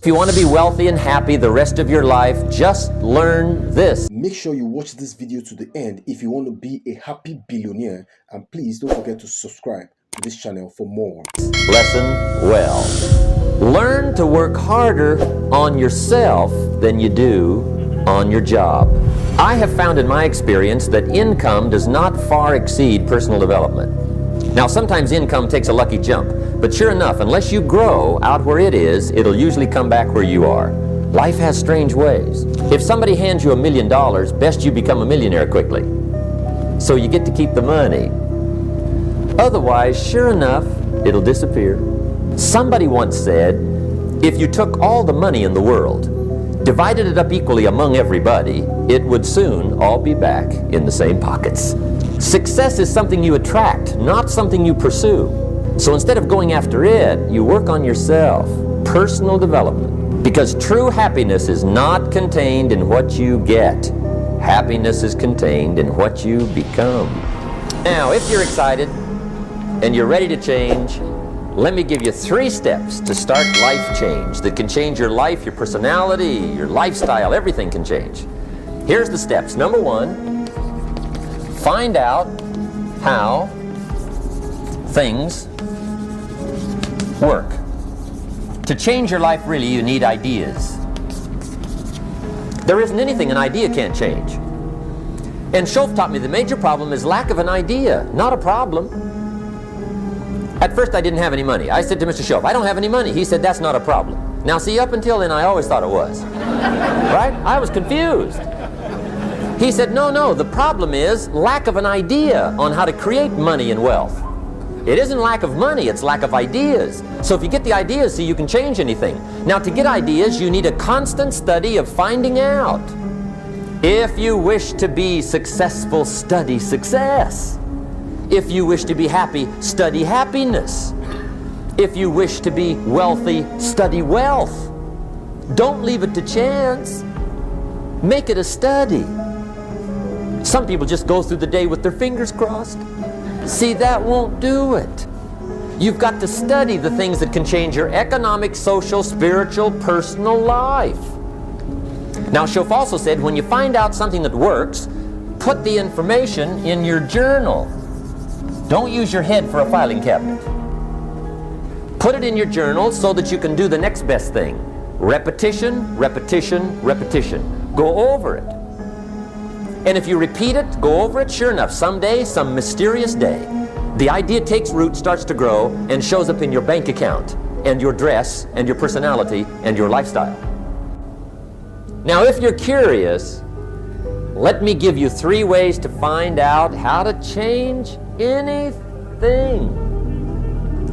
If you want to be wealthy and happy the rest of your life, just learn this. Make sure you watch this video to the end if you want to be a happy billionaire, and please don't forget to subscribe to this channel for more. Lesson well. Learn to work harder on yourself than you do on your job. I have found in my experience that income does not far exceed personal development. Now, sometimes income takes a lucky jump, but sure enough, unless you grow out where it is, it'll usually come back where you are. Life has strange ways. If somebody hands you $1 million, best you become a millionaire quickly, so you get to keep the money. Otherwise, sure enough, it'll disappear. Somebody once said, if you took all the money in the world, divided it up equally among everybody, it would soon all be back in the same pockets. Success is something you attract, not something you pursue. So instead of going after it, you work on yourself. Personal development. Because true happiness is not contained in what you get. Happiness is contained in what you become. Now, if you're excited and you're ready to change, let me give you 3 steps to start life change that can change your life, your personality, your lifestyle, everything can change. Here's the steps. Number 1, find out how things work. To change your life, really, you need ideas. There isn't anything an idea can't change. And Schoff taught me the major problem is lack of an idea, not a problem. At first, I didn't have any money. I said to Mr. Schoff, I don't have any money. He said, that's not a problem. Now, see, up until then, I always thought it was. Right? I was confused. He said, no, the problem is lack of an idea on how to create money and wealth. It isn't lack of money, it's lack of ideas. So if you get the ideas, see, you can change anything. Now, to get ideas, you need a constant study of finding out. If you wish to be successful, study success. If you wish to be happy, study happiness. If you wish to be wealthy, study wealth. Don't leave it to chance. Make it a study. Some people just go through the day with their fingers crossed. See, that won't do it. You've got to study the things that can change your economic, social, spiritual, personal life. Now, Schoff also said, when you find out something that works, put the information in your journal. Don't use your head for a filing cabinet. Put it in your journal so that you can do the next best thing. Repetition, repetition, repetition. Go over it. And if you repeat it, go over it, sure enough, someday, some mysterious day, the idea takes root, starts to grow, and shows up in your bank account, and your dress, and your personality, and your lifestyle. Now, if you're curious, let me give you 3 ways to find out how to change anything.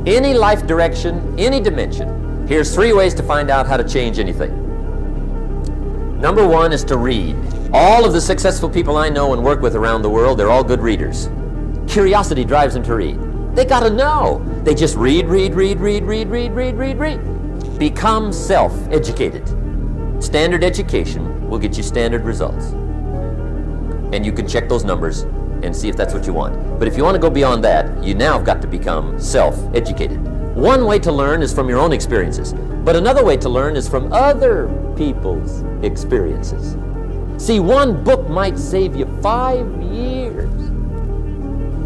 Any life direction, any dimension. Here's 3 ways to find out how to change anything. Number 1 is to read. All of the successful people I know and work with around the world, they're all good readers. Curiosity drives them to read. They gotta know. They just read. Become self-educated. Standard education will get you standard results. And you can check those numbers and see if that's what you want. But if you want to go beyond that, you now have got to become self-educated. One way to learn is from your own experiences, but another way to learn is from other people's experiences. See, one book might save you 5 years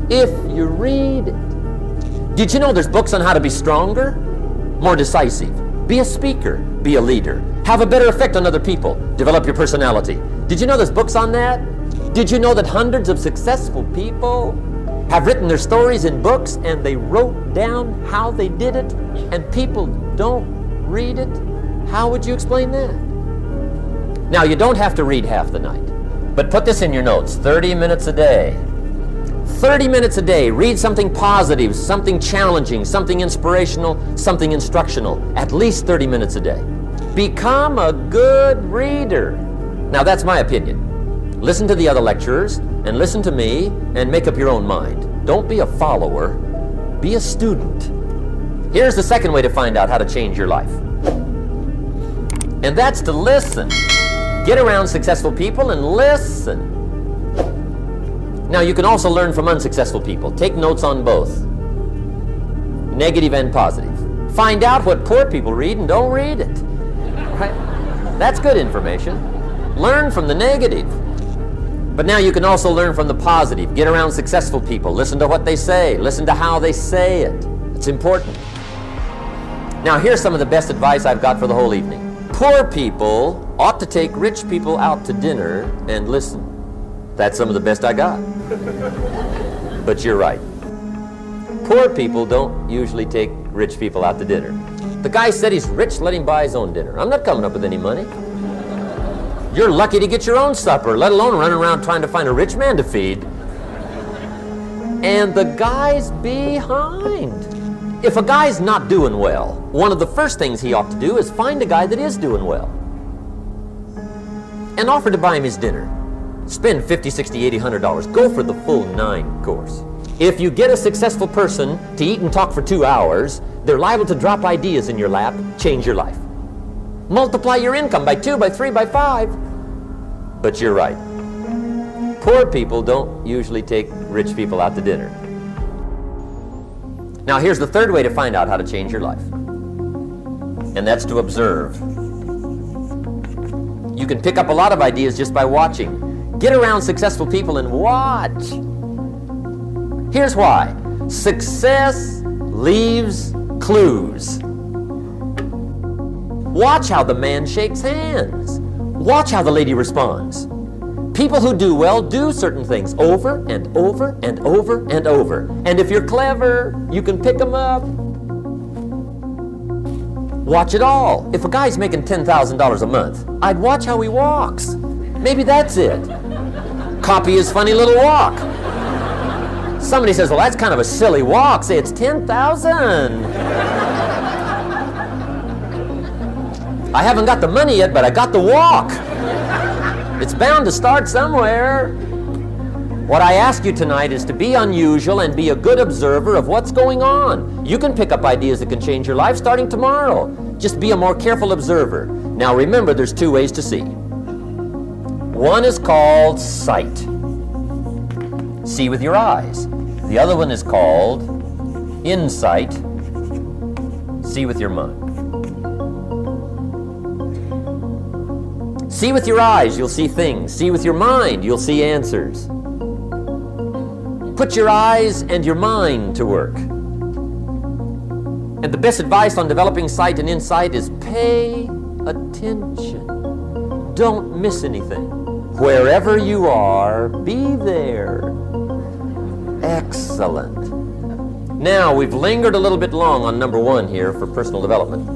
if you read it. Did you know there's books on how to be stronger, more decisive, be a speaker, be a leader, have a better effect on other people, develop your personality? Did you know there's books on that? Did you know that hundreds of successful people have written their stories in books and they wrote down how they did it, and people don't read it? How would you explain that? Now, you don't have to read half the night, but put this in your notes, 30 minutes a day. 30 minutes a day, read something positive, something challenging, something inspirational, something instructional, at least 30 minutes a day. Become a good reader. Now, that's my opinion. Listen to the other lecturers, and listen to me, and make up your own mind. Don't be a follower, be a student. Here's the second way to find out how to change your life. And that's to listen. Get around successful people and listen. Now, you can also learn from unsuccessful people. Take notes on both, negative and positive. Find out what poor people read and don't read it. Right? That's good information. Learn from the negative. But now you can also learn from the positive. Get around successful people. Listen to what they say. Listen to how they say it. It's important. Now here's some of the best advice I've got for the whole evening. Poor people ought to take rich people out to dinner and listen. That's some of the best I got. But you're right. Poor people don't usually take rich people out to dinner. The guy said he's rich, let him buy his own dinner. I'm not coming up with any money. You're lucky to get your own supper, let alone running around trying to find a rich man to feed. And the guy's behind. If a guy's not doing well, one of the first things he ought to do is find a guy that is doing well and offer to buy him his dinner. Spend $50, $60, $80, $100. Go for the full 9 course. If you get a successful person to eat and talk for 2 hours, they're liable to drop ideas in your lap, change your life. Multiply your income by 2, by 3, by 5. But you're right. Poor people don't usually take rich people out to dinner. Now here's the third way to find out how to change your life. And that's to observe. You can pick up a lot of ideas just by watching. Get around successful people and watch. Here's why. Success leaves clues. Watch how the man shakes hands. Watch how the lady responds. People who do well do certain things over and over and over and over. And if you're clever, you can pick them up. Watch it all. If a guy's making $10,000 a month, I'd watch how he walks. Maybe that's it. Copy his funny little walk. Somebody says, well, that's kind of a silly walk. Say, it's 10,000. I haven't got the money yet, but I got the walk. It's bound to start somewhere. What I ask you tonight is to be unusual and be a good observer of what's going on. You can pick up ideas that can change your life starting tomorrow. Just be a more careful observer. Now remember, there's 2 ways to see. One is called sight. See with your eyes. The other one is called insight. See with your mind. See with your eyes, you'll see things. See with your mind, you'll see answers. Put your eyes and your mind to work. And the best advice on developing sight and insight is pay attention. Don't miss anything. Wherever you are, be there. Excellent. Now, we've lingered a little bit long on number 1 here for personal development.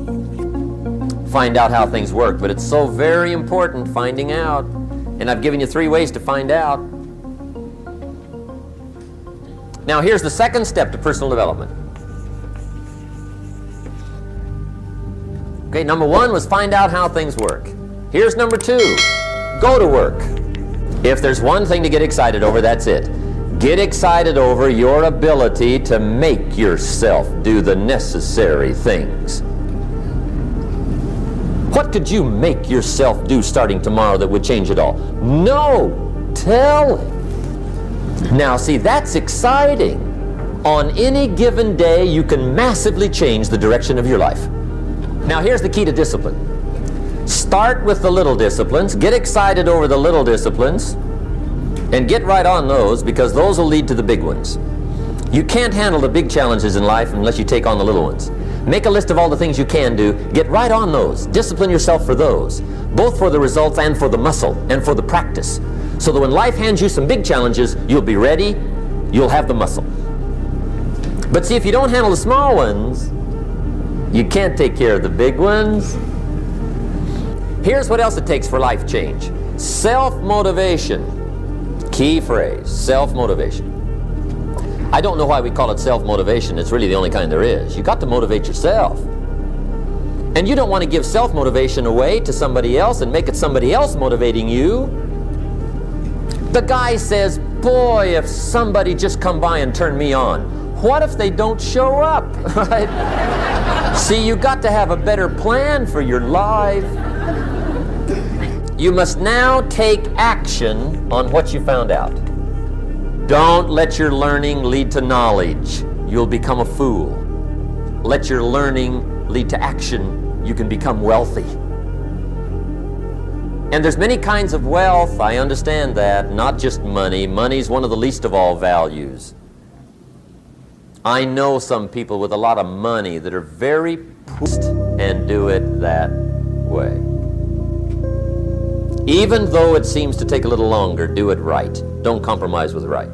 Find out how things work, but it's so very important finding out. And I've given you 3 ways to find out. Now here's the second step to personal development. Okay, number 1 was find out how things work. Here's number 2, go to work. If there's one thing to get excited over, that's it. Get excited over your ability to make yourself do the necessary things. What could you make yourself do starting tomorrow that would change it all? No, tell it. Now see, that's exciting. On any given day, you can massively change the direction of your life. Now here's the key to discipline. Start with the little disciplines, get excited over the little disciplines, and get right on those, because those will lead to the big ones. You can't handle the big challenges in life unless you take on the little ones. Make a list of all the things you can do, get right on those, discipline yourself for those, both for the results and for the muscle and for the practice, so that when life hands you some big challenges, you'll be ready, you'll have the muscle. But see, if you don't handle the small ones, you can't take care of the big ones. Here's what else it takes for life change. Self-motivation. Key phrase, self-motivation. I don't know why we call it self-motivation. It's really the only kind there is. You got to motivate yourself. And you don't want to give self-motivation away to somebody else and make it somebody else motivating you. The guy says, boy, if somebody just come by and turn me on. What if they don't show up, right? See, you got to have a better plan for your life. You must now take action on what you found out. Don't let your learning lead to knowledge. You'll become a fool. Let your learning lead to action. You can become wealthy. And there's many kinds of wealth, I understand that, not just money. Money's one of the least of all values. I know some people with a lot of money that are very poor and do it that way. Even though it seems to take a little longer, do it right. Don't compromise with right.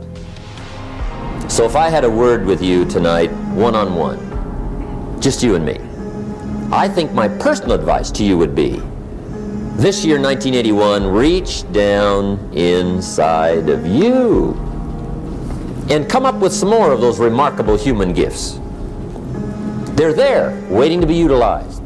So if I had a word with you tonight, one-on-one, just you and me, I think my personal advice to you would be, this year, 1981, reach down inside of you and come up with some more of those remarkable human gifts. They're there, waiting to be utilized.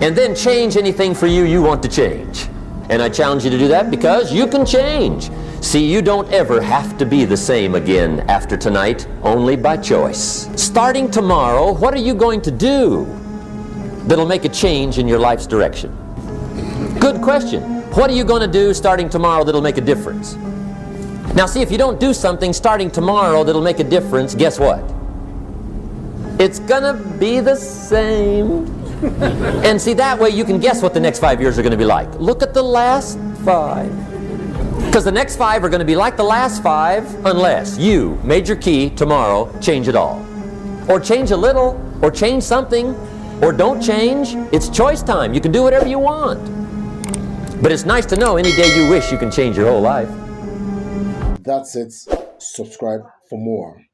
And then change anything for you want to change. And I challenge you to do that because you can change. See, you don't ever have to be the same again after tonight, only by choice. Starting tomorrow, what are you going to do that'll make a change in your life's direction? Good question. What are you going to do starting tomorrow that'll make a difference? Now see, if you don't do something starting tomorrow that'll make a difference, guess what? It's gonna be the same. And see, that way you can guess what the next 5 years are going to be like. Look at the last 5. Because the next 5 are going to be like the last 5 unless you, major key, tomorrow, change it all. Or change a little, or change something, or don't change. It's choice time. You can do whatever you want. But it's nice to know any day you wish you can change your whole life. That's it. Subscribe for more.